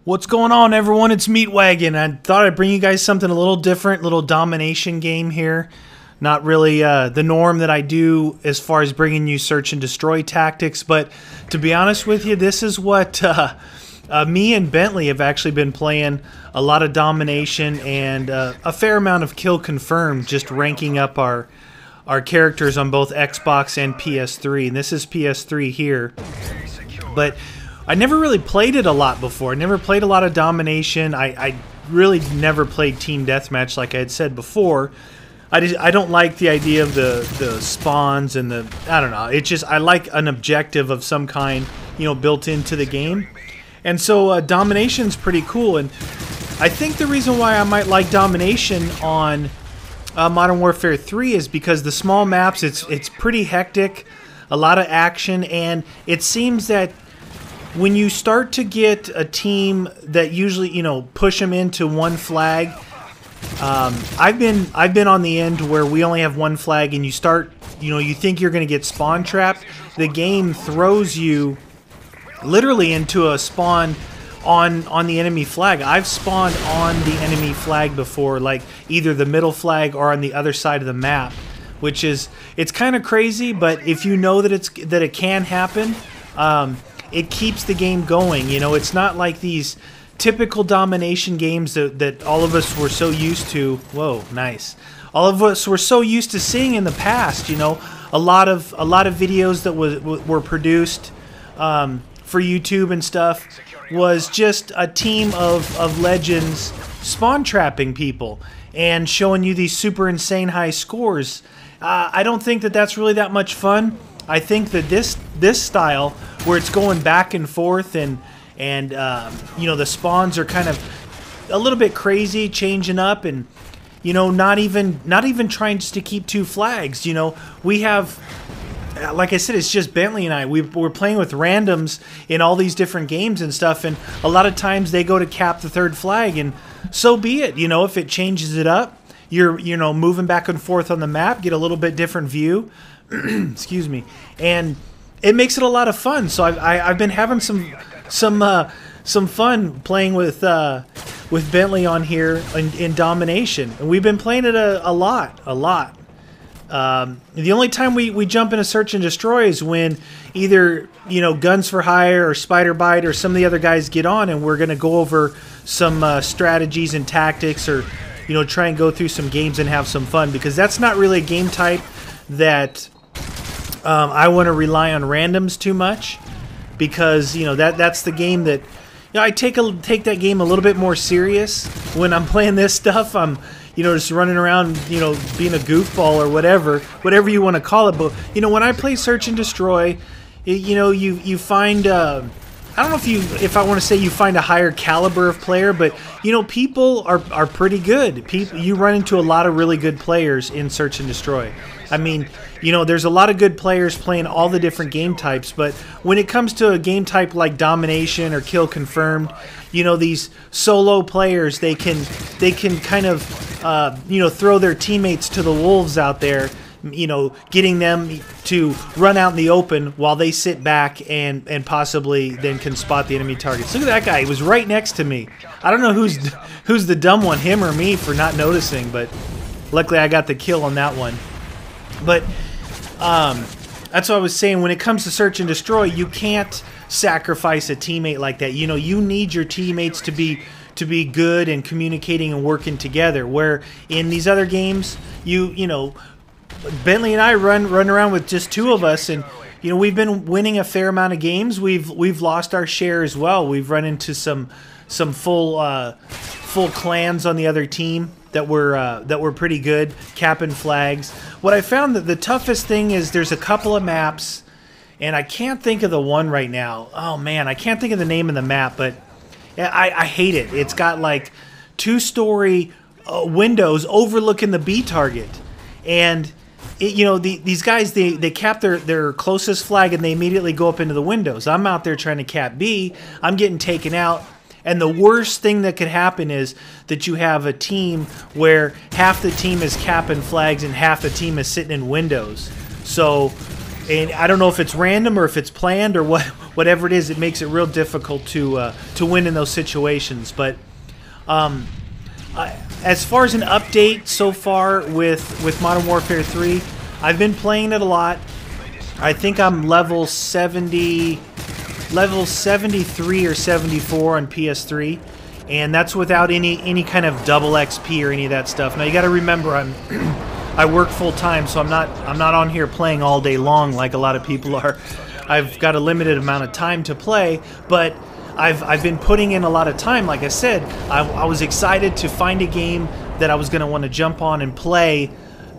What's going on, everyone? It's Meatwagon. I thought I'd bring you guys something a little different, little domination game here. Not really the norm that I do as far as bringing you search and destroy tactics, but to be honest with you, this is what me and Bentley have actually been playing. A lot of domination and a fair amount of kill confirmed, just ranking up our characters on both Xbox and PS3. And this is PS3 here, but I never really played it a lot before. I never played a lot of domination. I really never played team deathmatch like I had said before. I don't like the idea of the spawns and the, I don't know. It's just, I like an objective of some kind, you know, built into the game. And so domination's pretty cool. And I think the reason why I might like domination on Modern Warfare 3 is because the small maps, it's pretty hectic, a lot of action, and it seems that when you start to get a team that usually, you know, push them into one flag, I've been on the end where we only have one flag, and you start, you know, you think you're going to get spawn trapped. The game throws you literally into a spawn on the enemy flag. I've spawned on the enemy flag before, like either the middle flag or on the other side of the map, which is, it's kind of crazy, but if you know that it can happen, it keeps the game going. You know, it's not like these typical domination games that all of us were so used to. Whoa, nice. All of us were so used to seeing in the past. You know, a lot of videos that were produced for YouTube and stuff was just a team of legends spawn trapping people and showing you these super insane high scores. I don't think that that's really that much fun. I think that this style, where it's going back and forth and you know, the spawns are kind of a little bit crazy, changing up, and you know, not even trying just to keep two flags. You know, we have, like I said, it's just Bentley and I. We're playing with randoms in all these different games and stuff, and a lot of times they go to cap the third flag, and so be it. You know, if it changes it up, you're, you know, moving back and forth on the map, get a little bit different view. Excuse me, and it makes it a lot of fun. So I've been having some fun playing with Bentley on here in domination, and we've been playing it a lot. The only time we jump into search and destroy is when either, you know, Guns for Hire or Spider Bite or some of the other guys get on, and we're gonna go over some strategies and tactics, or, you know, try and go through some games and have some fun, because that's not really a game type that I want to rely on randoms too much, because, you know, that's the game that, you know, I take that game a little bit more serious when I'm playing this stuff. I'm, you know, just running around, you know, being a goofball or whatever you want to call it. But, you know, when I play search and destroy, you know, you find I don't know if I want to say you find a higher caliber of player, but, you know, people are pretty good. You run into a lot of really good players in search and destroy. I mean, you know, there's a lot of good players playing all the different game types, but when it comes to a game type like domination or kill confirmed, you know, these solo players, they can kind of you know, throw their teammates to the wolves out there, you know, getting them to run out in the open while they sit back and possibly then can spot the enemy targets. Look at that guy. He was right next to me. I don't know who's the dumb one, him or me, for not noticing, but luckily I got the kill on that one. But that's what I was saying. When it comes to search and destroy, you can't sacrifice a teammate like that. You know, you need your teammates to be good and communicating and working together. Where in these other games, you know, Bentley and I run around with just two of us, and, you know, we've been winning a fair amount of games. We've lost our share as well. We've run into some full clans on the other team that were pretty good. Capn Flags. What I found that the toughest thing is there's a couple of maps, and I can't think of the one right now. Oh man, I can't think of the name of the map, but I hate it. It's got like two-story windows overlooking the B target, and you know, these guys, they cap their closest flag and they immediately go up into the windows. I'm out there trying to cap B. I'm getting taken out. And the worst thing that could happen is that you have a team where half the team is capping flags and half the team is sitting in windows. So And I don't know if it's random or if it's planned or whatever it is. It makes it real difficult to win in those situations. But as far as an update so far with Modern Warfare 3, I've been playing it a lot. I think I'm level 73 or 74 on PS3, and that's without any kind of double XP or any of that stuff. Now you got to remember, I work full time, so I'm not on here playing all day long like a lot of people are. I've got a limited amount of time to play, but I've been putting in a lot of time. Like I said, I was excited to find a game that I was going to want to jump on and play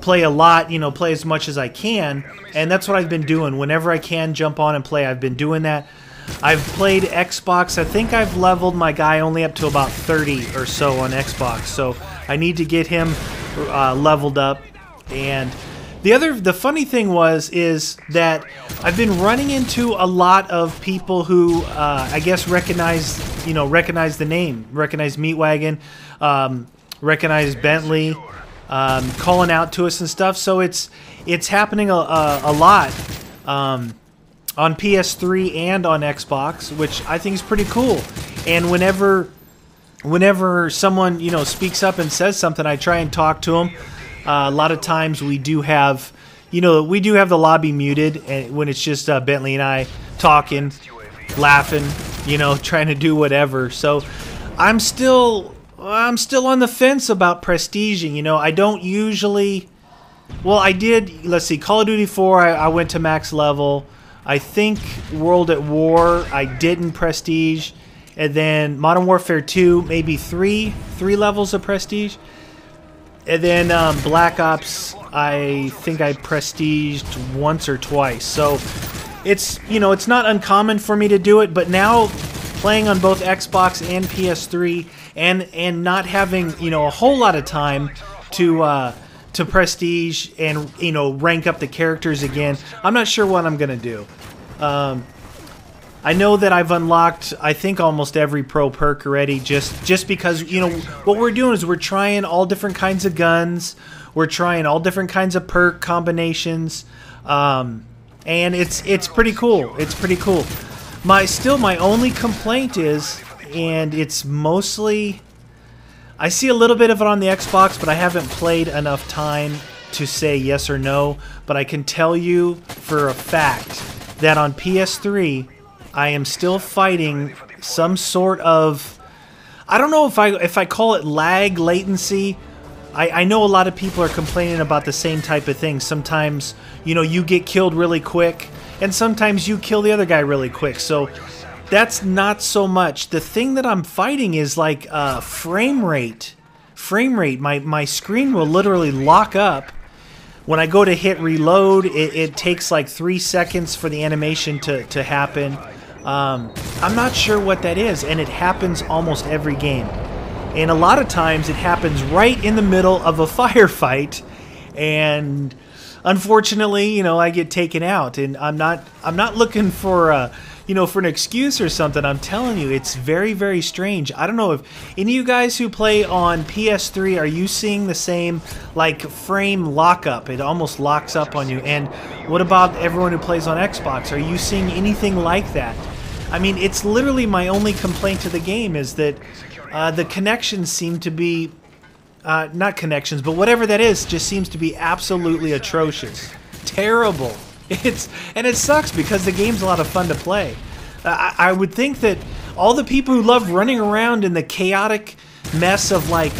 a lot, you know, play as much as I can, and that's what I've been doing. Whenever I can jump on and play, I've been doing that. I've played Xbox. I think I've leveled my guy only up to about 30 or so on Xbox, so I need to get him leveled up. And the funny thing is that I've been running into a lot of people who I guess recognize the name, recognize Meatwagon, recognize Bentley, calling out to us and stuff. So it's happening a lot on PS3 and on Xbox, which I think is pretty cool. And whenever someone, you know, speaks up and says something, I try and talk to them. A lot of times we do have the lobby muted, and when it's just Bentley and I talking, laughing, you know, trying to do whatever. So I'm still on the fence about prestiging. You know, I don't usually. Well, I did. Let's see, Call of Duty 4. I went to max level. I think World at War I didn't prestige, and then Modern Warfare 2 maybe three levels of prestige. And then Black Ops, I think I prestiged once or twice. So it's, you know, it's not uncommon for me to do it. But now playing on both Xbox and PS3 and not having, you know, a whole lot of time to prestige and, you know, rank up the characters again, I'm not sure what I'm gonna do. I know that I've unlocked, I think, almost every pro perk already, just because, you know, what we're doing is we're trying all different kinds of guns, we're trying all different kinds of perk combinations, and it's pretty cool. It's pretty cool. My only complaint is, and it's mostly, I see a little bit of it on the Xbox, but I haven't played enough time to say yes or no, but I can tell you for a fact that on PS3, I am still fighting some sort of, I don't know if I call it lag, latency. I know a lot of people are complaining about the same type of thing. Sometimes, you know, you get killed really quick, and sometimes you kill the other guy really quick. So that's not so much. The thing that I'm fighting is like frame rate. Frame rate. My screen will literally lock up. When I go to hit reload, it takes like 3 seconds for the animation to happen. I'm not sure what that is, and it happens almost every game. And a lot of times it happens right in the middle of a firefight, and unfortunately, you know, I get taken out. And I'm not looking for you know, for an excuse or something. I'm telling you, it's very, very strange. I don't know if any of you guys who play on PS3, are you seeing the same, like, frame lockup? It almost locks up on you. And what about everyone who plays on Xbox? Are you seeing anything like that? I mean, it's literally my only complaint to the game is that the connections seem to be, not connections, but whatever that is, just seems to be absolutely atrocious. Terrible. And it sucks because the game's a lot of fun to play. I would think that all the people who love running around in the chaotic mess of like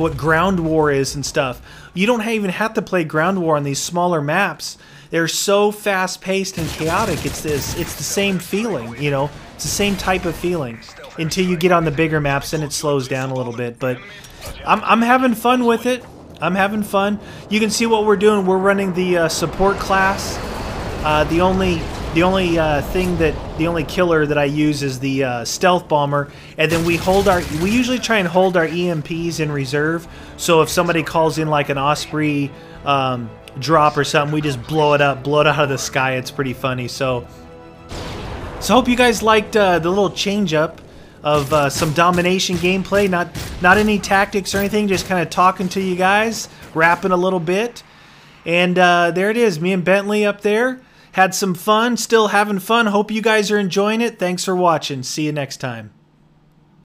what Ground War is and stuff, you don't even have to play Ground War on these smaller maps. They're so fast-paced and chaotic. It's the same feeling, you know. It's the same type of feeling until you get on the bigger maps and it slows down a little bit. But I'm having fun with it. I'm having fun. You can see what we're doing. We're running the support class. The only killer that I use is the stealth bomber, and then we usually try and hold our EMPs in reserve. So if somebody calls in like an Osprey drop or something, we just blow it out of the sky. It's pretty funny. So I hope you guys liked the little change up of some domination gameplay. Not any tactics or anything, just kind of talking to you guys, rapping a little bit. And there it is, me and Bentley up there. Had some fun, still having fun. Hope you guys are enjoying it. Thanks for watching. See you next time.